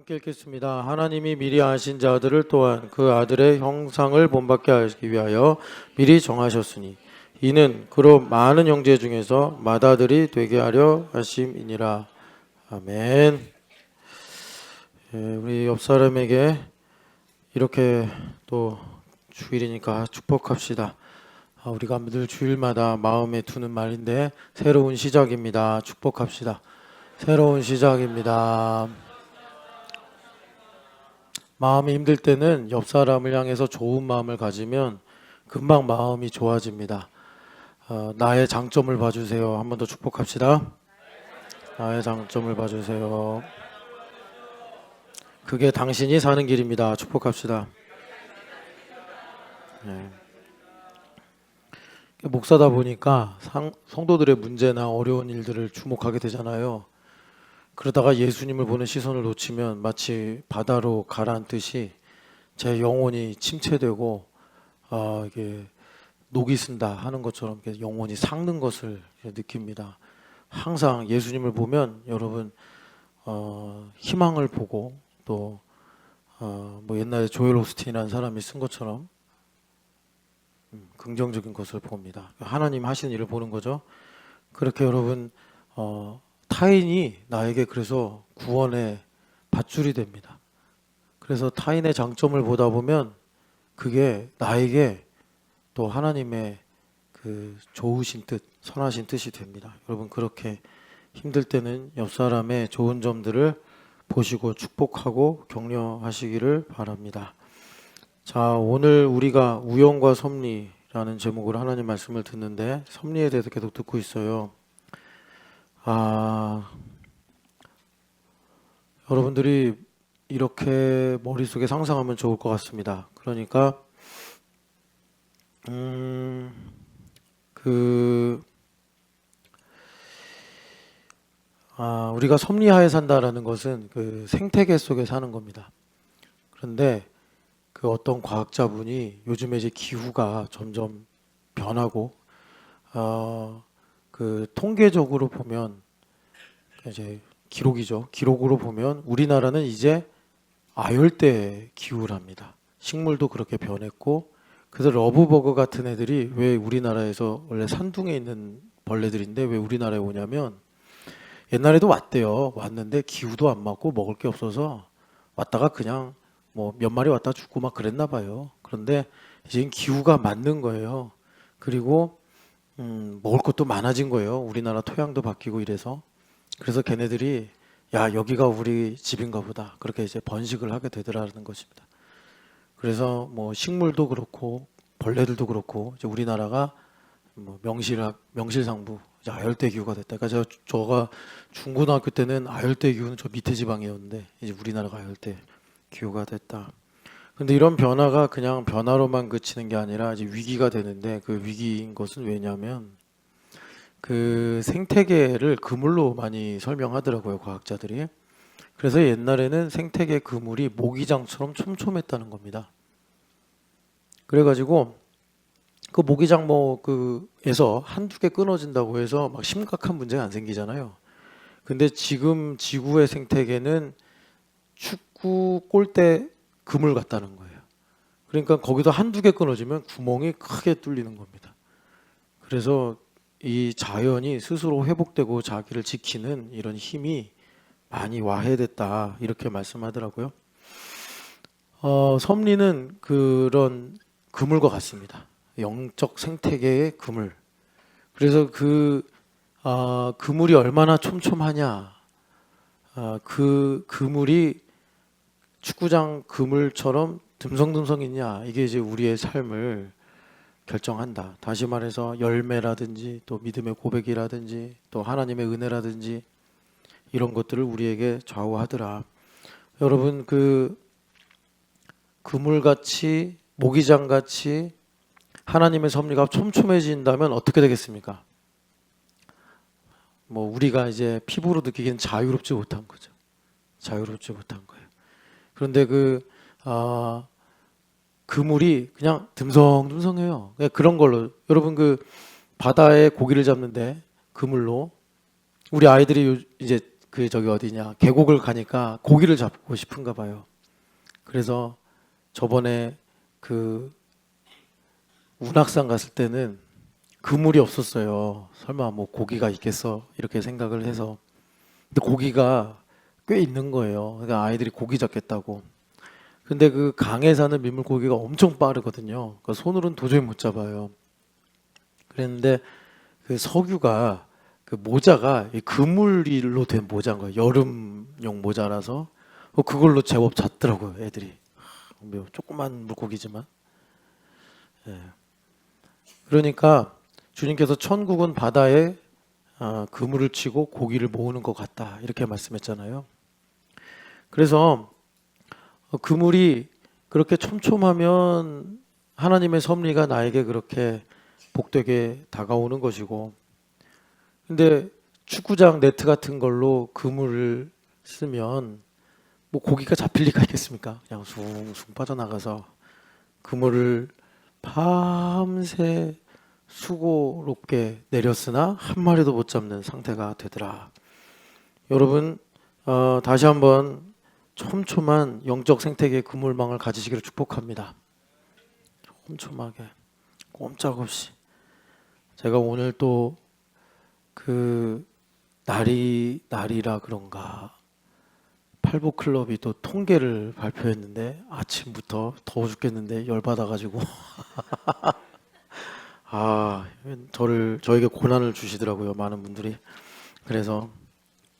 함께 읽겠습니다. 하나님이 미리 아신 자들을 또한 그 아들의 형상을 본받게 하기 위하여 미리 정하셨으니 이는 그로 많은 형제 중에서 맏아들이 되게 하려 하심이니라. 아멘. 우리 옆 사람에게 이렇게 또 주일이니까 축복합시다. 우리가 늘 주일마다 마음에 두는 말인데 새로운 시작입니다. 축복합시다. 새로운 시작입니다. 마음이 힘들 때는 옆 사람을 향해서 좋은 마음을 가지면 금방 마음이 좋아집니다. 나의 장점을 봐주세요. 한 번 더 축복합시다. 나의 장점을 봐주세요. 그게 당신이 사는 길입니다. 축복합시다. 네. 목사다 보니까 성도들의 문제나 어려운 일들을 주목하게 되잖아요. 그러다가 예수님을 보는 시선을 놓치면 마치 바다로 가라앉듯이 제 영혼이 침체되고 이게 녹이 쓴다 하는 것처럼 영혼이 삭는 것을 느낍니다. 항상 예수님을 보면 여러분 희망을 보고 또 뭐 옛날에 조엘 오스틴이라는 사람이 쓴 것처럼 긍정적인 것을 봅니다. 하나님 하시는 일을 보는 거죠. 그렇게 여러분 타인이 나에게 그래서 구원의 밧줄이 됩니다. 그래서 타인의 장점을 보다 보면 그게 나에게 또 하나님의 그 좋으신 뜻, 선하신 뜻이 됩니다. 여러분 그렇게 힘들 때는 옆 사람의 좋은 점들을 보시고 축복하고 격려하시기를 바랍니다. 자, 오늘 우리가 우연과 섭리라는 제목으로 하나님 말씀을 듣는데 섭리에 대해서 계속 듣고 있어요. 여러분들이 이렇게 머릿속에 상상하면 좋을 것 같습니다. 그러니까 우리가 섭리하에 산다라는 것은 그 생태계 속에 사는 겁니다. 그런데 그 어떤 과학자분이 요즘에 이제 기후가 점점 변하고 그 통계적으로 보면 이제 기록이죠. 기록으로 보면 우리나라는 이제 아열대 기후랍니다. 식물도 그렇게 변했고 그래서 러브버거 같은 애들이 왜 우리나라에서 원래 산둥에 있는 벌레들인데 왜 우리나라에 오냐면 옛날에도 왔대요. 왔는데 기후도 안 맞고 먹을 게 없어서 왔다가 그냥 뭐 몇 마리 왔다 죽고 막 그랬나 봐요. 그런데 이제 기후가 맞는 거예요. 그리고 먹을 것도 많아진 거예요. 우리나라 토양도 바뀌고 이래서. 그래서 걔네들이 야 여기가 우리 집인가 보다 그렇게 이제 번식을 하게 되더라는 것입니다. 그래서 뭐 식물도 그렇고 벌레들도 그렇고 이제 우리나라가 뭐 명실상부 이제 아열대 기후가 됐다. 그러니까 저가 중고등학교 때는 아열대 기후는 저 밑에 지방이었는데 이제 우리나라가 아열대 기후가 됐다. 근데 이런 변화가 그냥 변화로만 그치는 게 아니라 이제 위기가 되는데 그 위기인 것은 왜냐하면 그 생태계를 그물로 많이 설명하더라고요, 과학자들이. 그래서 옛날에는 생태계 그물이 모기장처럼 촘촘했다는 겁니다. 그래가지고 그 모기장 그에서 한두 개 끊어진다고 해서 막 심각한 문제가 안 생기잖아요. 근데 지금 지구의 생태계는 축구 골대 그물 같다는 거예요. 그러니까 거기서 한두 개 끊어지면 구멍이 크게 뚫리는 겁니다. 그래서 이 자연이 스스로 회복되고 자기를 지키는 이런 힘이 많이 와해됐다 이렇게 말씀하더라고요. 섭리는 그런 그물과 같습니다. 영적 생태계의 그물. 그래서 그물이 얼마나 촘촘하냐, 그 그물이 축구장 그물처럼 듬성듬성 있냐, 이게 이제 우리의 삶을 결정한다. 다시 말해서 열매라든지 또 믿음의 고백이라든지 또 하나님의 은혜라든지 이런 것들을 우리에게 좌우하더라. 여러분 그 그물같이 모기장같이 하나님의 섭리가 촘촘해진다면 어떻게 되겠습니까? 뭐 우리가 이제 피부로 느끼기는 자유롭지 못한 거죠. 자유롭지 못한 거예요. 그런데 그물이 그냥 듬성듬성해요. 그런 걸로 여러분 그 바다에 고기를 잡는데 그물로 우리 아이들이 이제 그 저기 어디냐 계곡을 가니까 고기를 잡고 싶은가 봐요. 그래서 저번에 그 운악산 갔을 때는 그물이 없었어요. 설마 뭐 고기가 있겠어 이렇게 생각을 해서. 근데 고기가 꽤 있는 거예요. 그러니까 아이들이 고기 잡겠다고. 근데 그 강에 사는 민물고기가 엄청 빠르거든요. 그러니까 손으로는 도저히 못 잡아요. 그랬는데 그 석유가 그 모자가 이 그물로 된 모자인 거예요. 여름용 모자라서 그걸로 제법 잡더라고요, 애들이. 뭐 조그만 물고기지만. 예. 그러니까 주님께서 천국은 바다에 그물을 치고 고기를 모으는 것 같다 이렇게 말씀했잖아요. 그래서 그물이 그렇게 촘촘하면 하나님의 섭리가 나에게 그렇게 복되게 다가오는 것이고, 근데 축구장 네트 같은 걸로 그물을 쓰면 뭐 고기가 잡힐 리가 있겠습니까? 그냥 숭숭 빠져나가서 그물을 밤새 수고롭게 내렸으나 한 마리도 못 잡는 상태가 되더라. 여러분 다시 한번 촘촘한 영적 생태계의 그물망을 가지시기를 축복합니다. 촘촘하게 꼼짝없이. 제가 오늘 또 그 날이라 그런가 팔보클럽이 또 통계를 발표했는데 아침부터 더워 죽겠는데 열받아가지고 저에게 고난을 주시더라고요, 많은 분들이. 그래서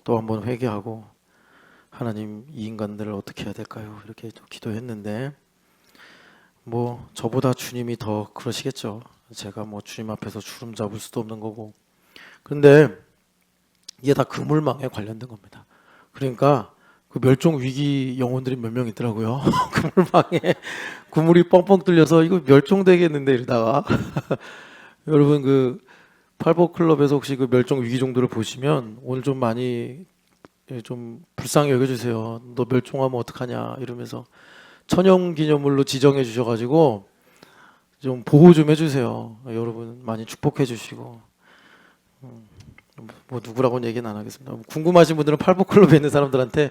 또 한번 회개하고 하나님 이 인간들을 어떻게 해야 될까요? 이렇게 기도했는데 뭐 저보다 주님이 더 그러시겠죠. 제가 뭐 주님 앞에서 주름 잡을 수도 없는 거고. 그런데 이게 다 그물망에 관련된 겁니다. 그러니까 그 멸종 위기 영혼들이 몇 명 있더라고요. 그물망에 그물이 뻥뻥 뚫려서 이거 멸종되겠는데 이러다가 여러분 그 팔보클럽에서 혹시 그 멸종 위기 정도를 보시면 오늘 좀 많이 좀 불쌍히 여겨주세요. 너 멸종하면 어떡하냐 이러면서 천연기념물로 지정해 주셔가지고 좀 보호 좀 해주세요. 여러분 많이 축복해 주시고 뭐 누구라고는 얘기는 안 하겠습니다. 궁금하신 분들은 팔보클럽에 있는 사람들한테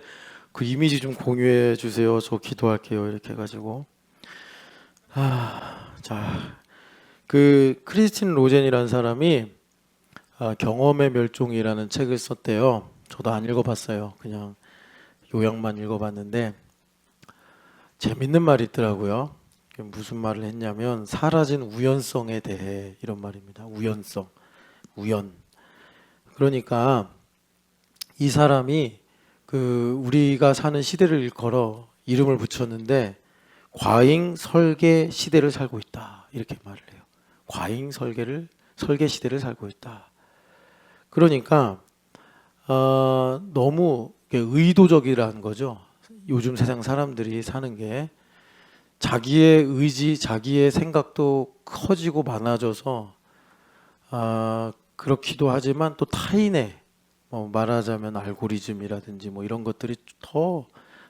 그 이미지 좀 공유해 주세요. 저 기도할게요. 이렇게 해가지고 자, 그 크리스틴 로젠이라는 사람이 경험의 멸종이라는 책을 썼대요. 저도 안 읽어봤어요. 그냥 요약만 읽어봤는데 재밌는 말이 있더라고요. 무슨 말을 했냐면 사라진 우연성에 대해 이런 말입니다. 우연성, 우연. 그러니까 이 사람이 그 우리가 사는 시대를 일컬어 이름을 붙였는데 과잉 설계 시대를 살고 있다 이렇게 말을 해요. 과잉 설계 시대를 살고 있다. 그러니까 너무 의도적이라는 거죠. 요즘 세상 사람들이 사는 게 자기의 의지, 자기의 생각도 커지고 많아져서 그렇기도 하지만 또 타인의 말하자면 알고리즘이라든지 뭐 이런 것들이 더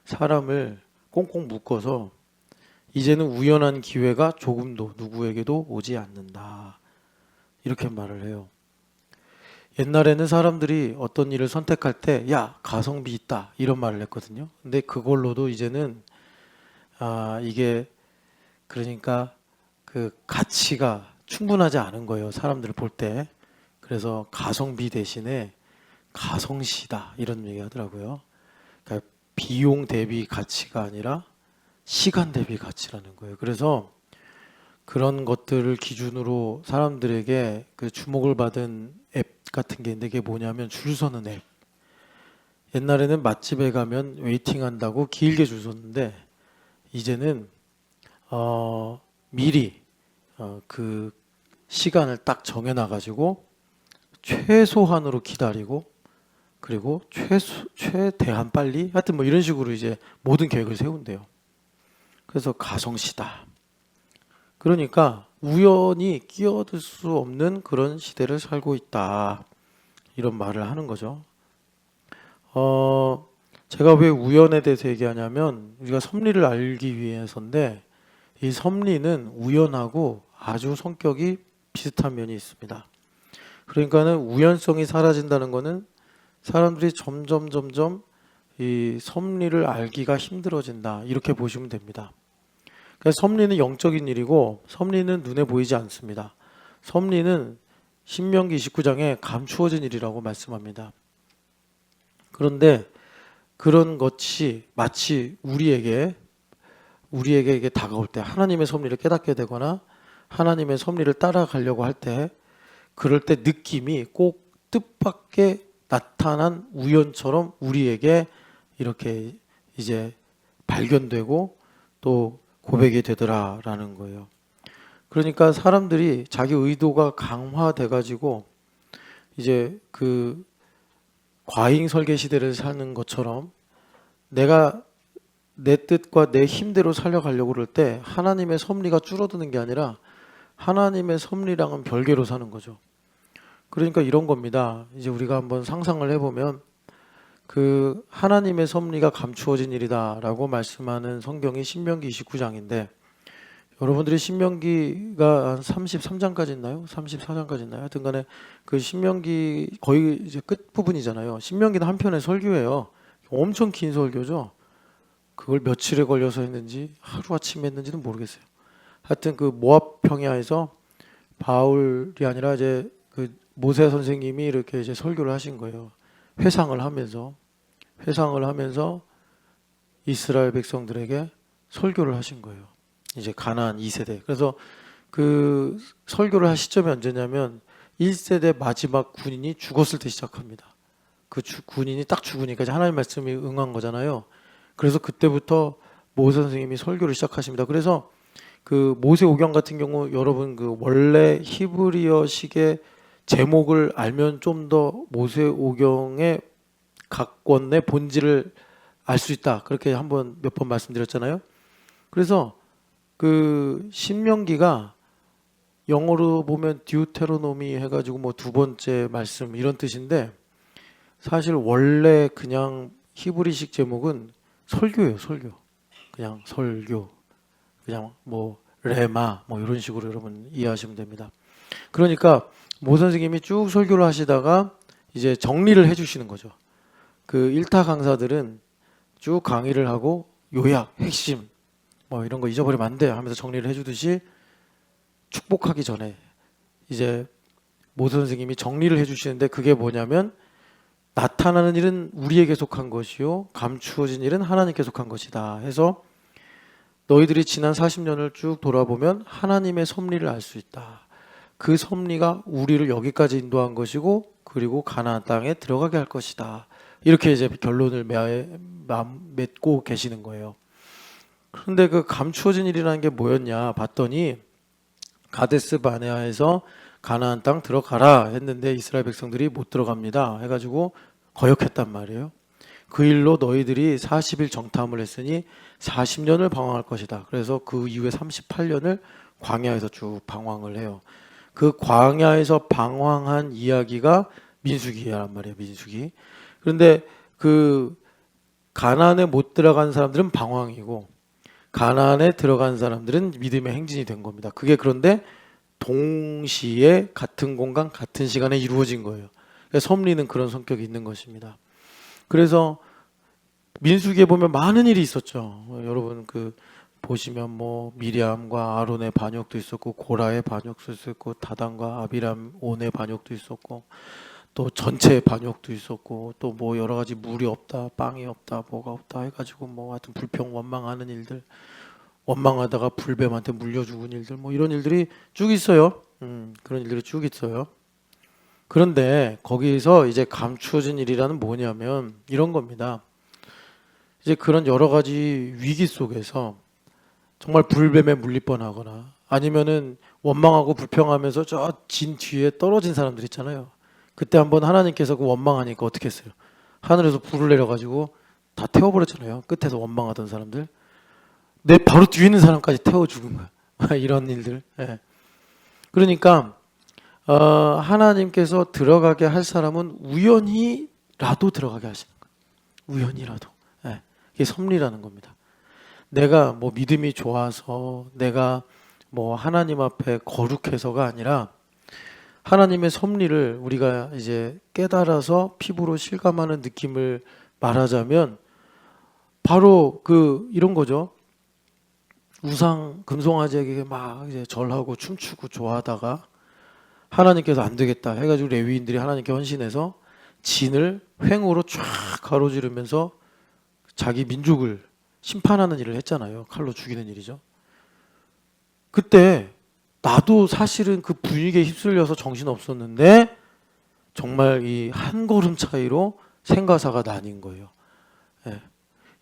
사람을 꽁꽁 묶어서 이제는 우연한 기회가 조금도 누구에게도 오지 않는다 이렇게 말을 해요. 옛날에는 사람들이 어떤 일을 선택할 때 야 가성비 있다 이런 말을 했거든요. 근데 그걸로도 이제는 이게 그러니까 그 가치가 충분하지 않은 거예요. 사람들을 볼 때. 그래서 가성비 대신에 가성시다 이런 얘기 하더라고요. 그러니까 비용 대비 가치가 아니라 시간 대비 가치라는 거예요. 그래서 그런 것들을 기준으로 사람들에게 그 주목을 받은 앱 같은 게 있는데, 그게 뭐냐면 줄 서는 앱. 옛날에는 맛집에 가면 웨이팅 한다고 길게 줄 섰는데 이제는 미리 그 시간을 딱 정해놔 가지고 최소한으로 기다리고 그리고 최대한 빨리 하여튼 뭐 이런 식으로 이제 모든 계획을 세운대요. 그래서 가성시다. 그러니까 우연히 끼어들 수 없는 그런 시대를 살고 있다. 이런 말을 하는 거죠. 제가 왜 우연에 대해서 얘기하냐면 우리가 섭리를 알기 위해서인데 이 섭리는 우연하고 아주 성격이 비슷한 면이 있습니다. 그러니까는 우연성이 사라진다는 거는 사람들이 점점 이 섭리를 알기가 힘들어진다. 이렇게 보시면 됩니다. 그래서 섭리는 영적인 일이고 섭리는 눈에 보이지 않습니다. 섭리는 신명기 29장에 감추어진 일이라고 말씀합니다. 그런데 그런 것이 마치 우리에게 이게 다가올 때 하나님의 섭리를 깨닫게 되거나 하나님의 섭리를 따라가려고 할 때 그럴 때 느낌이 꼭 뜻밖의 나타난 우연처럼 우리에게 이렇게 이제 발견되고 또 고백이 되더라라는 거예요. 그러니까 사람들이 자기 의도가 강화돼 가지고 이제 그 과잉 설계 시대를 사는 것처럼 내가 내 뜻과 내 힘대로 살려가려고 그럴 때 하나님의 섭리가 줄어드는 게 아니라 하나님의 섭리랑은 별개로 사는 거죠. 그러니까 이런 겁니다. 이제 우리가 한번 상상을 해보면 그 하나님의 섭리가 감추어진 일이다라고 말씀하는 성경이 신명기 29장인데 여러분들이 신명기가 한 33장까지 있나요? 34장까지 있나요? 하여튼 간에 그 신명기 거의 이제 끝부분이잖아요. 신명기는 한 편의 설교예요. 엄청 긴 설교죠. 그걸 며칠에 걸려서 했는지 하루아침에 했는지는 모르겠어요. 하여튼 그 모압 평야에서 바울이 아니라 이제 그 모세 선생님이 이렇게 이제 설교를 하신 거예요. 회상을 하면서 이스라엘 백성들에게 설교를 하신 거예요. 이제 가나안 2세대. 그래서 그 설교를 할 시점이 언제냐면 1세대 마지막 군인이 죽었을 때 시작합니다. 그 군인이 딱 죽으니까 이제 하나님 말씀이 응한 거잖아요. 그래서 그때부터 모세 선생님이 설교를 시작하십니다. 그래서 그 모세오경 같은 경우 여러분 그 원래 히브리어식의 제목을 알면 좀 더 모세오경의 각권의 본질을 알 수 있다. 그렇게 한번 몇 번 말씀드렸잖아요. 그래서 그 신명기가 영어로 보면 듀테로노미 해가지고 뭐 두 번째 말씀 이런 뜻인데 사실 원래 그냥 히브리식 제목은 설교예요, 설교. 그냥 설교. 그냥 뭐 레마 뭐 이런 식으로 여러분 이해하시면 됩니다. 그러니까 모 선생님이 쭉 설교를 하시다가 이제 정리를 해주시는 거죠. 그 일타 강사들은 쭉 강의를 하고 요약, 핵심 뭐 이런 거 잊어버리면 안 돼 하면서 정리를 해주듯이 축복하기 전에 이제 모 선생님이 정리를 해주시는데 그게 뭐냐면 나타나는 일은 우리에게 속한 것이요 감추어진 일은 하나님께 속한 것이다 해서 너희들이 지난 40년을 쭉 돌아보면 하나님의 섭리를 알 수 있다. 그 섭리가 우리를 여기까지 인도한 것이고 그리고 가나안 땅에 들어가게 할 것이다. 이렇게 이제 결론을 맺고 계시는 거예요. 그런데 그 감추어진 일이라는 게 뭐였냐 봤더니 가데스 바네아에서 가나안 땅 들어가라 했는데 이스라엘 백성들이 못 들어갑니다 해가지고 거역했단 말이에요. 그 일로 너희들이 40일 정탐을 했으니 40년을 방황할 것이다. 그래서 그 이후에 38년을 광야에서 쭉 방황을 해요. 그 광야에서 방황한 이야기가 민수기란 말이에요. 민수기. 그런데 그 가나안에 못 들어간 사람들은 방황이고 가나안에 들어간 사람들은 믿음의 행진이 된 겁니다. 그게 그런데 동시에 같은 공간 같은 시간에 이루어진 거예요. 그러니까 섭리는 그런 성격이 있는 것입니다. 그래서 민수기에 보면 많은 일이 있었죠. 여러분 그 보시면 뭐 미리암과 아론의 반역도 있었고 고라의 반역도 있었고 다단과 아비람 온의 반역도 있었고 또 전체의 반역도 있었고 또 뭐 여러 가지 물이 없다 빵이 없다 뭐가 없다 해가지고 뭐 하여튼 불평 원망하는 일들 원망하다가 불뱀한테 물려 죽은 일들 뭐 이런 일들이 쭉 있어요. 그런 일들이 쭉 있어요. 그런데 거기서 이제 감추어진 일이라는 뭐냐면 이런 겁니다. 이제 그런 여러 가지 위기 속에서 정말 불뱀에 물릴 뻔하거나 아니면은 원망하고 불평하면서 저 진 뒤에 떨어진 사람들 있잖아요. 그때 한번 하나님께서 그 원망하니까 어떻게 했어요? 하늘에서 불을 내려가지고 다 태워버렸잖아요. 끝에서 원망하던 사람들. 내 바로 뒤에 있는 사람까지 태워 죽은 거야. 이런 일들. 예. 그러니까 하나님께서 들어가게 할 사람은 우연히라도 들어가게 하시는 거예요. 우연히라도. 예. 이게 섭리라는 겁니다. 내가 뭐 믿음이 좋아서 내가 뭐 하나님 앞에 거룩해서가 아니라 하나님의 섭리를 우리가 이제 깨달아서 피부로 실감하는 느낌을 말하자면 바로 이런 거죠. 우상 금송아지에게 막 이제 절하고 춤추고 좋아하다가 하나님께서 안 되겠다 해가지고 레위인들이 하나님께 헌신해서 진을 횡으로 쫙 가로지르면서 자기 민족을 심판하는 일을 했잖아요. 칼로 죽이는 일이죠. 그때 나도 사실은 그 분위기에 휩쓸려서 정신 없었는데 정말 이 한 걸음 차이로 생가사가 나뉜 거예요. 예.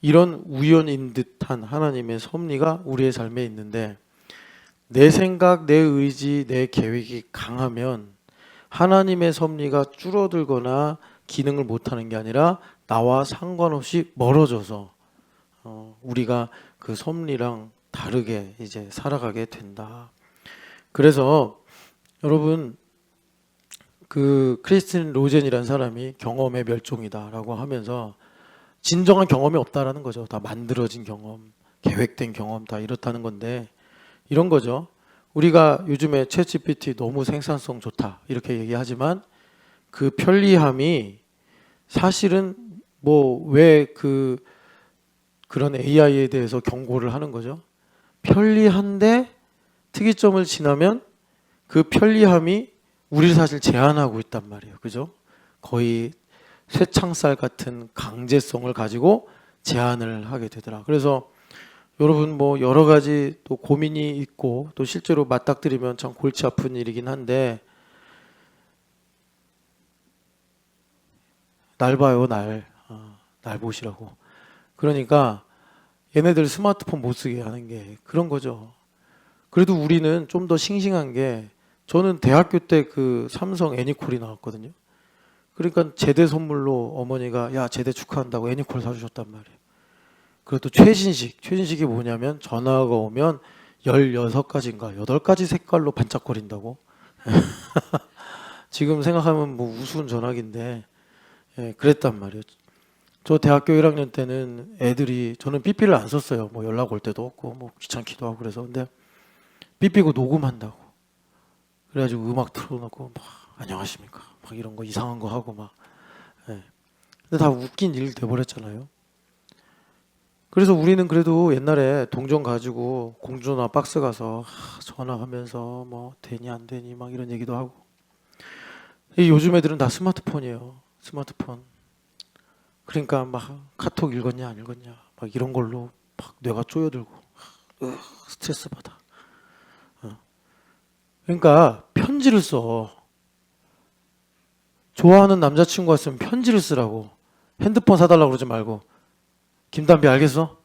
이런 우연인 듯한 하나님의 섭리가 우리의 삶에 있는데 내 생각, 내 의지, 내 계획이 강하면 하나님의 섭리가 줄어들거나 기능을 못하는 게 아니라 나와 상관없이 멀어져서 우리가 그 섭리랑 다르게 이제 살아가게 된다. 그래서 여러분 그 크리스틴 로젠이라는 사람이 경험의 멸종이다라고 하면서 진정한 경험이 없다라는 거죠. 다 만들어진 경험, 계획된 경험 다 이렇다는 건데 이런 거죠. 우리가 요즘에 챗GPT 너무 생산성 좋다 이렇게 얘기하지만 그 편리함이 사실은 뭐 왜 그런 AI에 대해서 경고를 하는 거죠. 편리한데 특이점을 지나면 그 편리함이 우리를 사실 제한하고 있단 말이에요. 그죠? 거의 쇠창살 같은 강제성을 가지고 제한을 하게 되더라. 그래서 여러분 뭐 여러 가지 또 고민이 있고 또 실제로 맞닥뜨리면 참 골치 아픈 일이긴 한데 날 봐요, 날. 날 보시라고. 그러니까 얘네들 스마트폰 못 쓰게 하는 게 그런 거죠. 그래도 우리는 좀 더 싱싱한 게 저는 대학교 때 그 삼성 애니콜이 나왔거든요. 그러니까 제대 선물로 어머니가 야 제대 축하한다고 애니콜 사주셨단 말이에요. 그것도 최신식이 뭐냐면 전화가 오면 16가지인가 8가지 색깔로 반짝거린다고. 지금 생각하면 뭐 우스운 전화기인데 그랬단 말이에요. 저 대학교 1학년 때는 애들이 저는 삐삐를 안 썼어요. 뭐 연락 올 때도 없고 뭐 귀찮기도 하고 그래서 근데 삐삐고 녹음한다고. 그래가지고 음악 틀어놓고 막 안녕하십니까 막 이런 거 이상한 거 하고 막. 근데 다 웃긴 일 돼버렸잖아요. 그래서 우리는 그래도 옛날에 동전 가지고 공주전화 박스 가서 전화하면서 뭐 되니 안 되니 막 이런 얘기도 하고. 요즘 애들은 다 스마트폰이에요. 스마트폰. 그러니까 막 카톡 읽었냐 안 읽었냐 막 이런 걸로 막 뇌가 쪼여들고 스트레스 받아. 그러니까 편지를 써. 좋아하는 남자친구가 있으면 편지를 쓰라고. 핸드폰 사달라고 그러지 말고. 김담비 알겠어?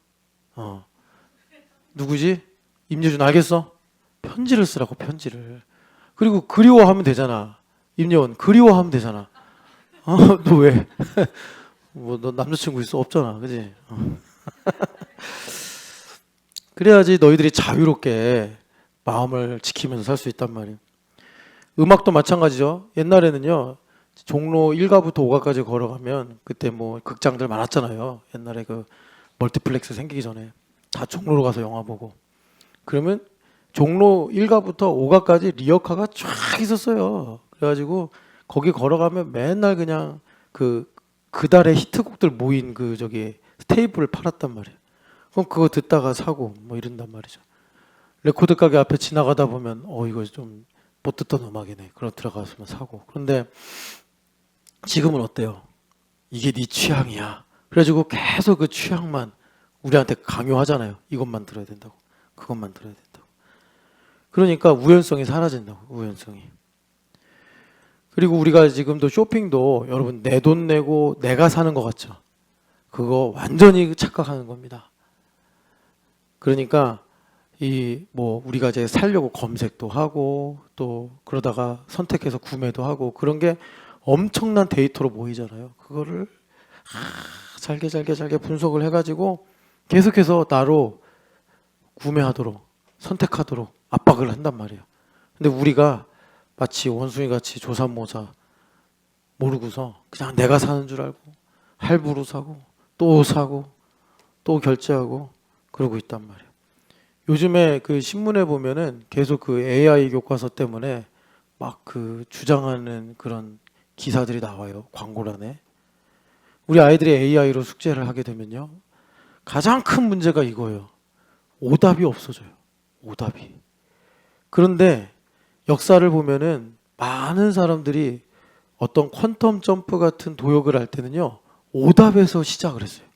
누구지? 임예준 알겠어? 편지를 쓰라고 편지를. 그리고 그리워하면 되잖아. 임예원 그리워하면 되잖아. 너 왜? 뭐 너 남자친구 있어? 없잖아. 그지? 그래야지 너희들이 자유롭게 마음을 지키면서 살 수 있단 말이에요. 음악도 마찬가지죠. 옛날에는요. 종로 1가부터 5가까지 걸어가면 그때 뭐 극장들 많았잖아요. 옛날에 그 멀티플렉스 생기기 전에 다 종로로 가서 영화 보고. 그러면 종로 1가부터 5가까지 리어카가 쫙 있었어요. 그래가지고 거기 걸어가면 맨날 그냥 그달의 히트곡들 모인 스테이블을 팔았단 말이에요. 그럼 그거 듣다가 사고 뭐 이런단 말이죠. 레코드 가게 앞에 지나가다 보면 이거 좀 못 듣던 음악이네. 그럼 들어가서 사고. 그런데 지금은 어때요? 이게 네 취향이야. 그래가지고 계속 그 취향만 우리한테 강요하잖아요. 이것만 들어야 된다고. 그것만 들어야 된다고. 그러니까 우연성이 사라진다고. 우연성이. 그리고 우리가 지금도 쇼핑도 여러분 내 돈 내고 내가 사는 것 같죠. 그거 완전히 착각하는 겁니다. 그러니까 우리가 이제 살려고 검색도 하고 또 그러다가 선택해서 구매도 하고 그런 게 엄청난 데이터로 모이잖아요. 그거를 잘게 분석을 해가지고 계속해서 나로 구매하도록 선택하도록 압박을 한단 말이에요. 근데 우리가 마치 원숭이 같이 조삼모사 모르고서 그냥 내가 사는 줄 알고 할부로 사고 또 결제하고 그러고 있단 말이에요. 요즘에 그 신문에 보면은 계속 그 AI 교과서 때문에 막 그 주장하는 그런 기사들이 나와요. 광고란에. 우리 아이들이 AI로 숙제를 하게 되면요. 가장 큰 문제가 이거예요. 오답이 없어져요. 오답이. 그런데 역사를 보면은 많은 사람들이 어떤 퀀텀 점프 같은 도역을 할 때는요. 오답에서 시작을 했어요.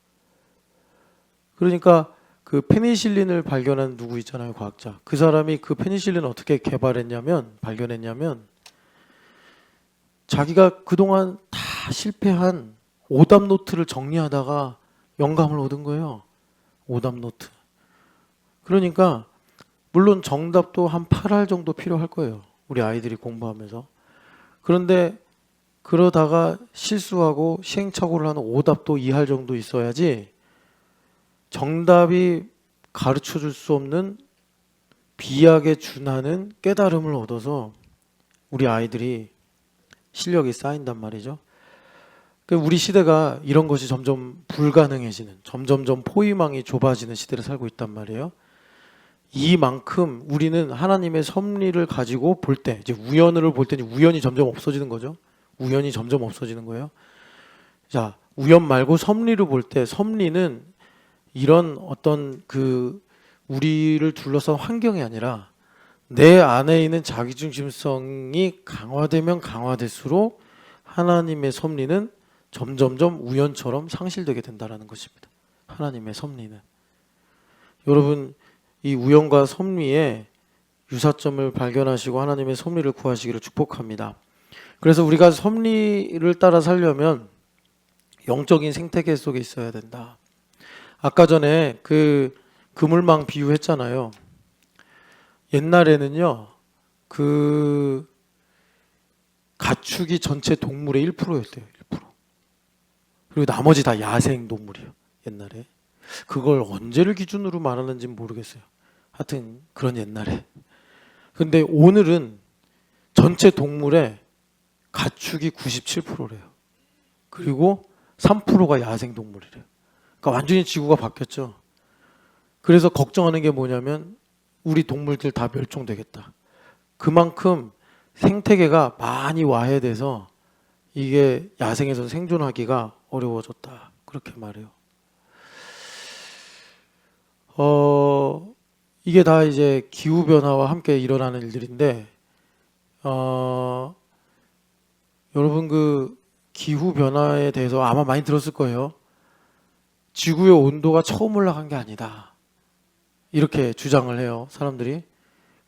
그러니까 그 페니실린을 발견한 누구 있잖아요. 과학자. 그 사람이 그 페니실린을 어떻게 발견했냐면 자기가 그동안 다 실패한 오답 노트를 정리하다가 영감을 얻은 거예요. 오답 노트. 그러니까 물론 정답도 한 8할 정도 필요할 거예요. 우리 아이들이 공부하면서. 그런데 그러다가 실수하고 시행착오를 하는 오답도 2할 정도 있어야지 정답이 가르쳐 줄 수 없는 비약에 준하는 깨달음을 얻어서 우리 아이들이 실력이 쌓인단 말이죠. 우리 시대가 이런 것이 점점 불가능해지는, 점점점 포위망이 좁아지는 시대를 살고 있단 말이에요. 이만큼 우리는 하나님의 섭리를 가지고 볼 때, 이제 우연을 볼 때 우연이 점점 없어지는 거죠. 우연이 점점 없어지는 거예요. 자, 우연 말고 섭리를 볼 때, 섭리는 이런 어떤 그 우리를 둘러싼 환경이 아니라 내 안에 있는 자기중심성이 강화되면 강화될수록 하나님의 섭리는 점점점 우연처럼 상실되게 된다는 것입니다. 하나님의 섭리는. 여러분, 이 우연과 섭리의 유사점을 발견하시고 하나님의 섭리를 구하시기를 축복합니다. 그래서 우리가 섭리를 따라 살려면 영적인 생태계 속에 있어야 된다. 아까 전에 그 그물망 비유했잖아요. 옛날에는요, 그 가축이 전체 동물의 1%였대요. 1%. 그리고 나머지 다 야생 동물이에요. 옛날에. 그걸 언제를 기준으로 말하는지는 모르겠어요. 하여튼 그런 옛날에. 근데 오늘은 전체 동물의 가축이 97%래요. 그리고 3%가 야생 동물이래요. 그러니까 완전히 지구가 바뀌었죠. 그래서 걱정하는 게 뭐냐면 우리 동물들 다 멸종되겠다. 그만큼 생태계가 많이 와해돼서 이게 야생에서 생존하기가 어려워졌다. 그렇게 말해요. 이게 다 이제 기후변화와 함께 일어나는 일들인데, 여러분 그 기후변화에 대해서 아마 많이 들었을 거예요. 지구의 온도가 처음 올라간 게 아니다. 이렇게 주장을 해요, 사람들이.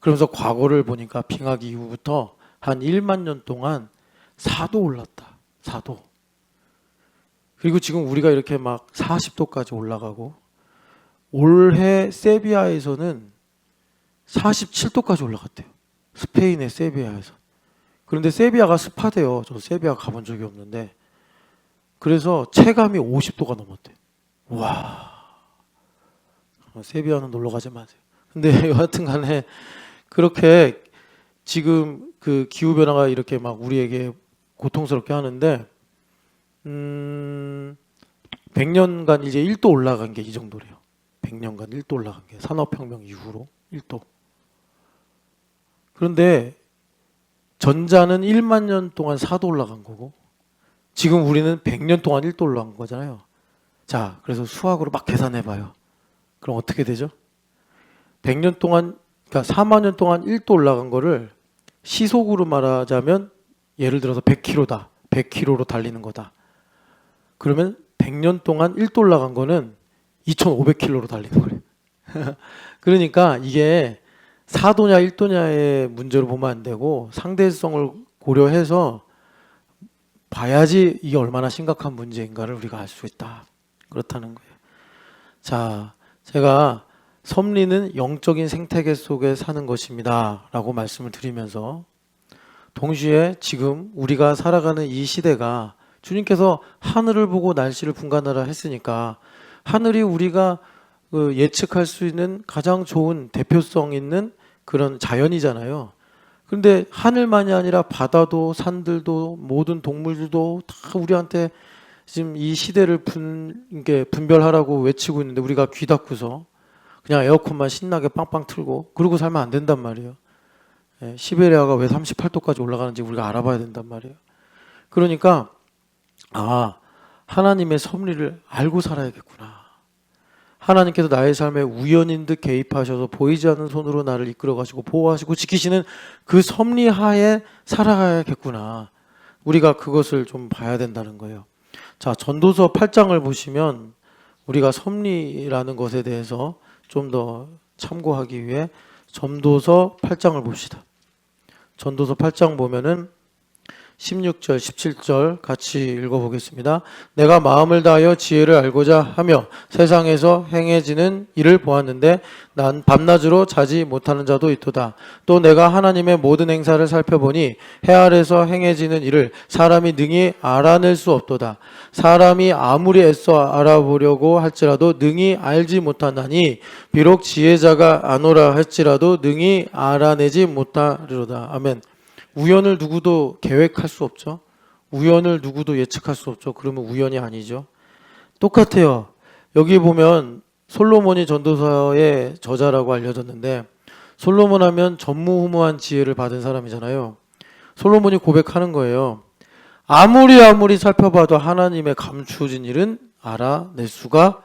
그러면서 과거를 보니까 빙하기 이후부터 한 1만 년 동안 4도 올랐다. 4도. 그리고 지금 우리가 이렇게 막 40도까지 올라가고 올해 세비야에서는 47도까지 올라갔대요. 스페인의 세비야에서. 그런데 세비야가 습하대요. 저 세비야 가본 적이 없는데. 그래서 체감이 50도가 넘었대요. 와, 세비야는 놀러 가지 마세요. 근데 여하튼 간에 그렇게 지금 그 기후변화가 이렇게 막 우리에게 고통스럽게 하는데, 100년간 이제 1도 올라간 게 이 정도래요. 100년간 1도 올라간 게. 산업혁명 이후로 1도. 그런데 전자는 1만 년 동안 4도 올라간 거고, 지금 우리는 100년 동안 1도 올라간 거잖아요. 자, 그래서 수학으로 막 계산해봐요. 그럼 어떻게 되죠? 100년 동안, 그러니까 4만 년 동안 1도 올라간 거를 시속으로 말하자면 예를 들어서 100km다. 100km로 달리는 거다. 그러면 100년 동안 1도 올라간 거는 2500km로 달리는 거예요. 그러니까 이게 4도냐 1도냐의 문제로 보면 안 되고 상대성을 고려해서 봐야지 이게 얼마나 심각한 문제인가를 우리가 알 수 있다. 그렇다는 거예요. 자, 제가 섭리는 영적인 생태계 속에 사는 것입니다. 라고 말씀을 드리면서 동시에 지금 우리가 살아가는 이 시대가 주님께서 하늘을 보고 날씨를 분간하라 했으니까 하늘이 우리가 예측할 수 있는 가장 좋은 대표성 있는 그런 자연이잖아요. 그런데 하늘만이 아니라 바다도 산들도 모든 동물들도 다 우리한테 지금 이 시대를 분별하라고 외치고 있는데 우리가 귀 닫고서 그냥 에어컨만 신나게 빵빵 틀고 그러고 살면 안 된단 말이에요. 시베리아가 왜 38도까지 올라가는지 우리가 알아봐야 된단 말이에요. 그러니까 하나님의 섭리를 알고 살아야겠구나. 하나님께서 나의 삶에 우연인 듯 개입하셔서 보이지 않는 손으로 나를 이끌어가시고 보호하시고 지키시는 그 섭리 하에 살아가야겠구나. 우리가 그것을 좀 봐야 된다는 거예요. 자, 전도서 8장을 보시면 우리가 섭리라는 것에 대해서 좀 더 참고하기 위해 전도서 8장을 봅시다. 전도서 8장 보면은 16절, 17절 같이 읽어보겠습니다. 내가 마음을 다하여 지혜를 알고자 하며 세상에서 행해지는 일을 보았는데 난 밤낮으로 자지 못하는 자도 있도다. 또 내가 하나님의 모든 행사를 살펴보니 해 아래서 행해지는 일을 사람이 능히 알아낼 수 없도다. 사람이 아무리 애써 알아보려고 할지라도 능히 알지 못하나니 비록 지혜자가 아노라 할지라도 능히 알아내지 못하리로다. 아멘. 우연을 누구도 계획할 수 없죠. 우연을 누구도 예측할 수 없죠. 그러면 우연이 아니죠. 똑같아요. 여기 보면 솔로몬이 전도서의 저자라고 알려졌는데 솔로몬 하면 전무후무한 지혜를 받은 사람이잖아요. 솔로몬이 고백하는 거예요. 아무리 살펴봐도 하나님의 감추어진 일은 알아낼 수가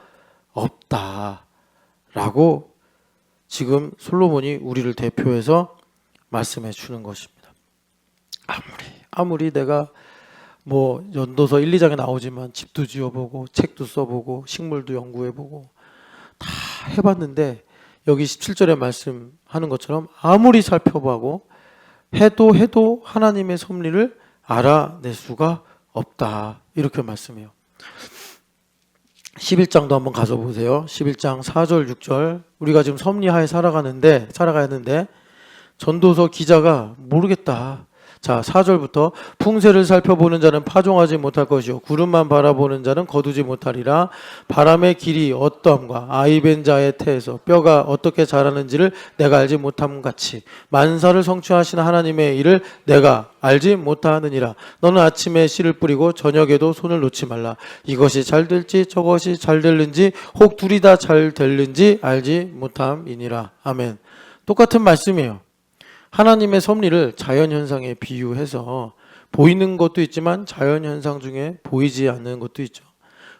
없다. 라고 지금 솔로몬이 우리를 대표해서 말씀해 주는 것입니다. 아무리 내가 뭐 전도서 1, 2장에 나오지만 집도 지어보고 책도 써보고 식물도 연구해보고 다 해봤는데 여기 17절에 말씀하는 것처럼 아무리 살펴보고 해도 하나님의 섭리를 알아낼 수가 없다. 이렇게 말씀해요. 11장도 한번 가서 보세요. 11장 4절 6절 우리가 지금 섭리하에 살아가야 하는데 전도서 기자가 모르겠다. 자, 4절부터 풍세를 살펴보는 자는 파종하지 못할 것이요 구름만 바라보는 자는 거두지 못하리라. 바람의 길이 어떠함과 아이벤 자의 태에서 뼈가 어떻게 자라는지를 내가 알지 못함 같이 만사를 성취하시는 하나님의 일을 내가 알지 못하느니라. 너는 아침에 씨를 뿌리고 저녁에도 손을 놓지 말라. 이것이 잘 될지 저것이 잘 될는지 혹 둘이 다 잘 될는지 알지 못함이니라. 아멘. 똑같은 말씀이에요. 하나님의 섭리를 자연현상에 비유해서 보이는 것도 있지만 자연현상 중에 보이지 않는 것도 있죠.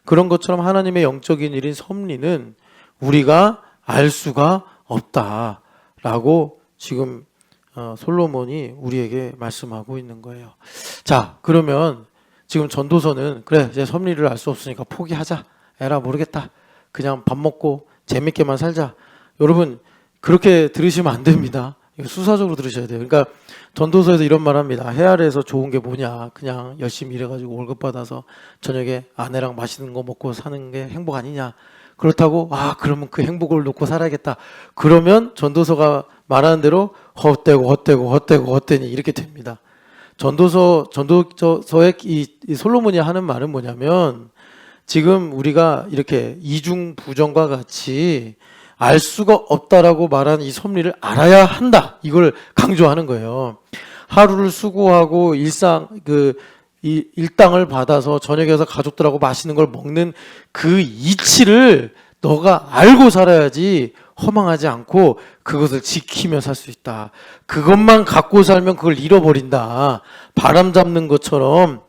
그런 것처럼 하나님의 영적인 일인 섭리는 우리가 알 수가 없다라고 지금 솔로몬이 우리에게 말씀하고 있는 거예요. 자, 그러면 지금 전도서는 그래 이제 섭리를 알 수 없으니까 포기하자. 에라 모르겠다. 그냥 밥 먹고 재밌게만 살자. 여러분 그렇게 들으시면 안 됩니다. 수사적으로 들으셔야 돼요. 그러니까 전도서에서 이런 말 합니다. 해 아래에서 좋은 게 뭐냐. 그냥 열심히 일해가지고 월급 받아서 저녁에 아내랑 맛있는 거 먹고 사는 게 행복 아니냐. 그렇다고 그러면 그 행복을 놓고 살아야겠다. 그러면 전도서가 말하는 대로 헛되니 이렇게 됩니다. 전도서의 이 솔로몬이 하는 말은 뭐냐면 지금 우리가 이렇게 이중부정과 같이 알 수가 없다라고 말하는 이 섭리를 알아야 한다. 이걸 강조하는 거예요. 하루를 수고하고 일당을 받아서 저녁에 가서 가족들하고 맛있는 걸 먹는 그 이치를 너가 알고 살아야지 허망하지 않고 그것을 지키며 살 수 있다. 그것만 갖고 살면 그걸 잃어버린다. 바람 잡는 것처럼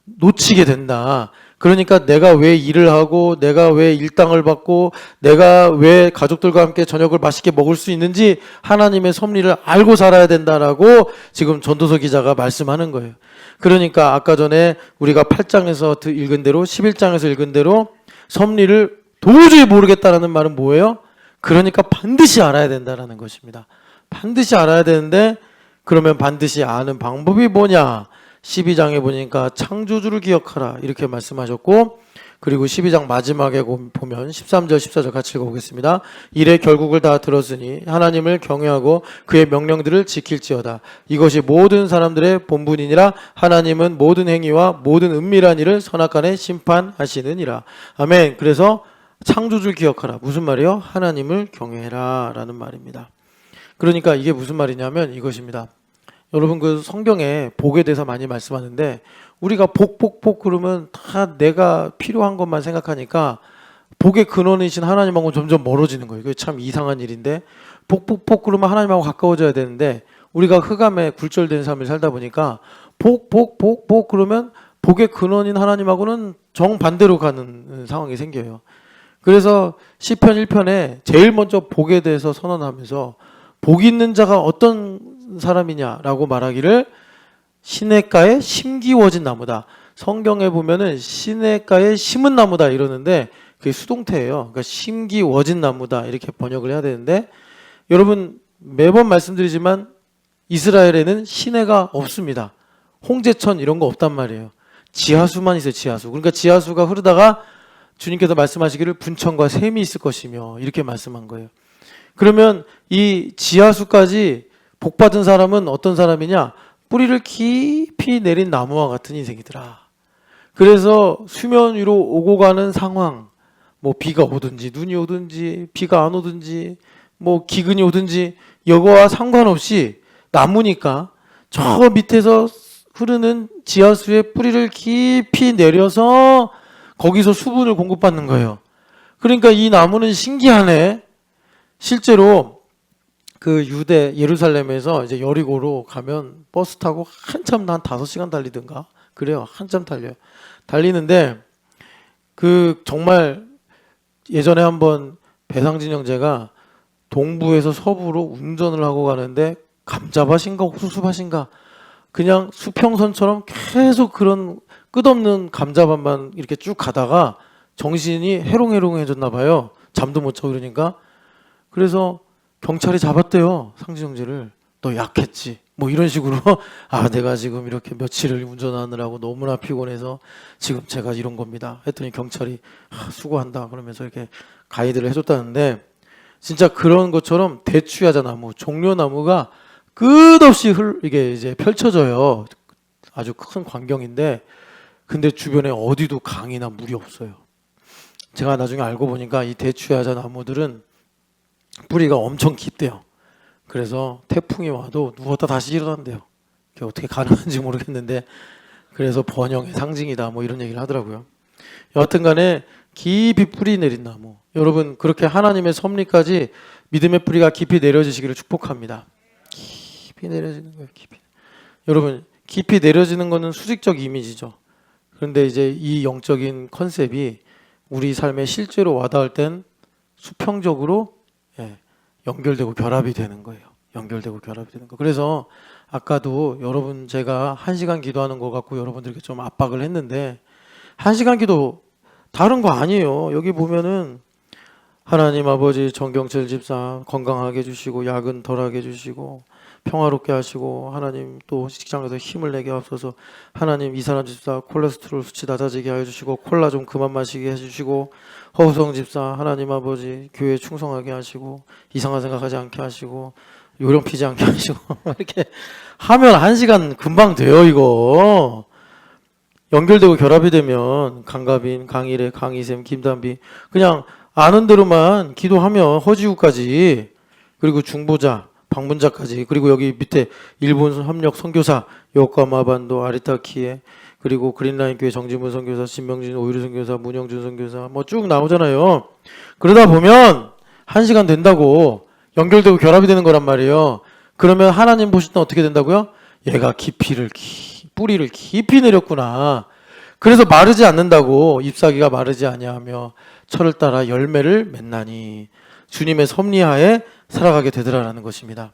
놓치게 된다. 그러니까 내가 왜 일을 하고 내가 왜 일당을 받고 내가 왜 가족들과 함께 저녁을 맛있게 먹을 수 있는지 하나님의 섭리를 알고 살아야 된다라고 지금 전도서 기자가 말씀하는 거예요. 그러니까 아까 전에 우리가 8장에서 읽은 대로 11장에서 읽은 대로 섭리를 도저히 모르겠다라는 말은 뭐예요? 그러니까 반드시 알아야 된다라는 것입니다. 반드시 알아야 되는데 그러면 반드시 아는 방법이 뭐냐? 12장에 보니까 창조주를 기억하라 이렇게 말씀하셨고 그리고 12장 마지막에 보면 13절 14절 같이 읽어보겠습니다. 이래 결국을 다 들었으니 하나님을 경외하고 그의 명령들을 지킬지어다. 이것이 모든 사람들의 본분이니라. 하나님은 모든 행위와 모든 은밀한 일을 선악간에 심판하시느니라. 아멘. 그래서 창조주를 기억하라. 무슨 말이에요? 하나님을 경외해라 라는 말입니다. 그러니까 이게 무슨 말이냐면 이것입니다. 여러분 그 성경에 복에 대해서 많이 말씀하는데 우리가 복 그러면 다 내가 필요한 것만 생각하니까 복의 근원이신 하나님하고 점점 멀어지는 거예요. 이게 참 이상한 일인데 복 그러면 하나님하고 가까워져야 되는데 우리가 흑암에 굴절된 삶을 살다 보니까 복 그러면 복의 근원인 하나님하고는 정반대로 가는 상황이 생겨요. 그래서 시편 1편에 제일 먼저 복에 대해서 선언하면서 복 있는 자가 어떤 사람이냐라고 말하기를 시냇가에 심기워진 나무다. 성경에 보면은 시냇가에 심은 나무다 이러는데 그게 수동태예요. 그러니까 심기워진 나무다 이렇게 번역을 해야 되는데, 여러분 매번 말씀드리지만 이스라엘에는 시내가 없습니다. 홍제천 이런 거 없단 말이에요. 지하수만 있어요. 지하수. 그러니까 지하수가 흐르다가 주님께서 말씀하시기를 분천과 샘이 있을 것이며 이렇게 말씀한 거예요. 그러면 이 지하수까지 복받은 사람은 어떤 사람이냐? 뿌리를 깊이 내린 나무와 같은 인생이더라. 그래서 수면 위로 오고 가는 상황, 뭐 비가 오든지 눈이 오든지 비가 안 오든지 뭐 기근이 오든지 여거와 상관없이 나무니까 저 밑에서 흐르는 지하수의 뿌리를 깊이 내려서 거기서 수분을 공급받는 거예요. 그러니까 이 나무는 신기하네. 실제로 그 유대 예루살렘에서 이제 여리고로 가면 버스 타고 한참 한 5시간 달리든가 그래요. 한참 달리는데 그 정말 예전에 한번 배상진 형제가 동부에서 서부로 운전을 하고 가는데 감자밭인가 옥수수밭인가 그냥 수평선처럼 계속 그런 끝없는 감자밭만 이렇게 쭉 가다가 정신이 해롱해롱해졌나 봐요. 잠도 못 자고 그러니까. 그래서 경찰이 잡았대요. 상진 형제를. 너 약했지. 뭐 이런 식으로 아 내가 지금 이렇게 며칠을 운전하느라고 너무나 피곤해서 지금 제가 이런 겁니다. 했더니 경찰이 수고한다 그러면서 이렇게 가이드를 해줬다는데, 진짜 그런 것처럼 대추야자 나무, 종려나무가 끝없이 이게 이제 펼쳐져요. 아주 큰 광경인데, 근데 주변에 어디도 강이나 물이 없어요. 제가 나중에 알고 보니까 이 대추야자 나무들은 뿌리가 엄청 깊대요. 그래서 태풍이 와도 누웠다 다시 일어난대요. 그게 어떻게 가능한지 모르겠는데, 그래서 번영의 상징이다 뭐 이런 얘기를 하더라고요. 여하튼 간에 깊이 뿌리 내린 나무, 여러분 그렇게 하나님의 섭리까지 믿음의 뿌리가 깊이 내려지시기를 축복합니다. 깊이 내려지는 거예요. 깊이. 여러분 깊이 내려지는 거는 수직적 이미지죠. 그런데 이제 이 영적인 컨셉이 우리 삶에 실제로 와닿을 땐 수평적으로 연결되고 결합이 되는 거예요. 연결되고 결합이 되는 거. 그래서 아까도 여러분 제가 1시간 기도하는 거 갖고 여러분들께 좀 압박을 했는데, 1시간 기도 다른 거 아니에요. 여기 보면은 하나님 아버지 정경철 집사 건강하게 해주시고 야근 덜하게 해주시고 평화롭게 하시고, 하나님 또 직장에서 힘을 내게 하옵소서. 하나님 이 사람 집사 콜레스테롤 수치 낮아지게 해주시고 콜라 좀 그만 마시게 해주시고, 허우성 집사 하나님 아버지 교회에 충성하게 하시고 이상한 생각하지 않게 하시고 요령 피지 않게 하시고 이렇게 하면 1시간 금방 돼요. 이거 연결되고 결합이 되면 강가빈, 강일애, 강희샘, 김단비 그냥 아는 대로만 기도하면 허지우까지, 그리고 중보자 방문자까지, 그리고 여기 밑에 일본 협력 선교사 요코하마반도 아리타키에, 그리고 그린라인 교회 정진문 선교사, 신명진 오유리 선교사, 문영준 선교사 뭐 쭉 나오잖아요. 그러다 보면 1시간 된다고 연결되고 결합이 되는 거란 말이에요. 그러면 하나님 보실 때 어떻게 된다고요? 얘가 뿌리를 깊이 내렸구나. 그래서 마르지 않는다고, 잎사귀가 마르지 아니하며 철을 따라 열매를 맺나니 주님의 섭리하에 살아가게 되더라라는 것입니다.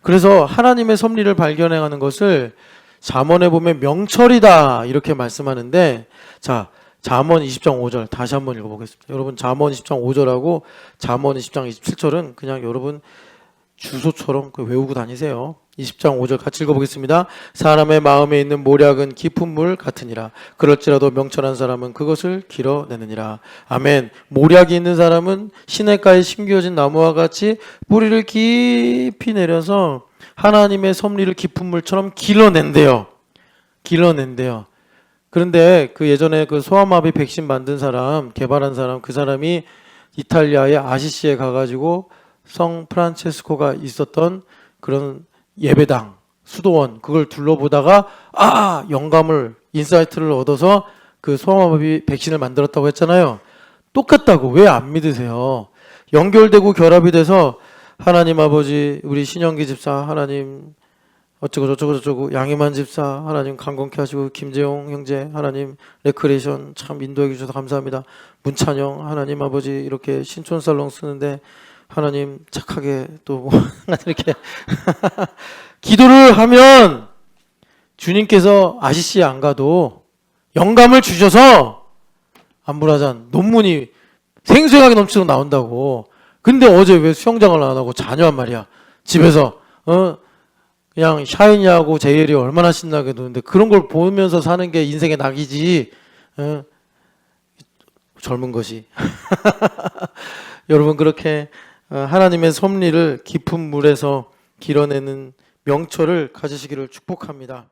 그래서 하나님의 섭리를 발견해가는 것을 잠언에 보면 명철이다 이렇게 말씀하는데, 자 잠언 20장 5절 다시 한번 읽어보겠습니다. 여러분 잠언 20장 5절하고 잠언 20장 27절은 그냥 여러분 주소처럼 외우고 다니세요. 20장 5절 같이 읽어보겠습니다. 사람의 마음에 있는 모략은 깊은 물 같으니라. 그럴지라도 명철한 사람은 그것을 길어내느니라. 아멘. 모략이 있는 사람은 시냇가에 심겨진 나무와 같이 뿌리를 깊이 내려서 하나님의 섭리를 깊은 물처럼 길러낸대요. 그런데 그 예전에 그 소아마비 백신 만든 사람, 개발한 사람, 그 사람이 이탈리아의 아시시에 가가지고 성 프란체스코가 있었던 그런 예배당, 수도원 그걸 둘러보다가 영감을, 인사이트를 얻어서 그 소아마비 백신을 만들었다고 했잖아요. 똑같다고. 왜 안 믿으세요? 연결되고 결합이 돼서 하나님 아버지 우리 신영기 집사 하나님 어쩌고 저쩌고 저쩌고 양희만 집사 하나님 강건케 하시고 김재용 형제 하나님 레크레이션 참 인도해 주셔서 감사합니다. 문찬영 하나님 아버지 이렇게 신촌 살롱 쓰는데 하나님 착하게 또 이렇게 기도를 하면 주님께서 아시시에 안 가도 영감을 주셔서 안부라잔 논문이 생생하게 넘치도록 나온다고. 근데 어제 왜 수영장을 안 하고 자녀 한 말이야 집에서 그냥 샤이니하고 제일이 얼마나 신나게 노는데 그런 걸 보면서 사는 게 인생의 낙이지. 젊은 것이 여러분 그렇게 하나님의 섭리를 깊은 물에서 길어내는 명철을 가지시기를 축복합니다.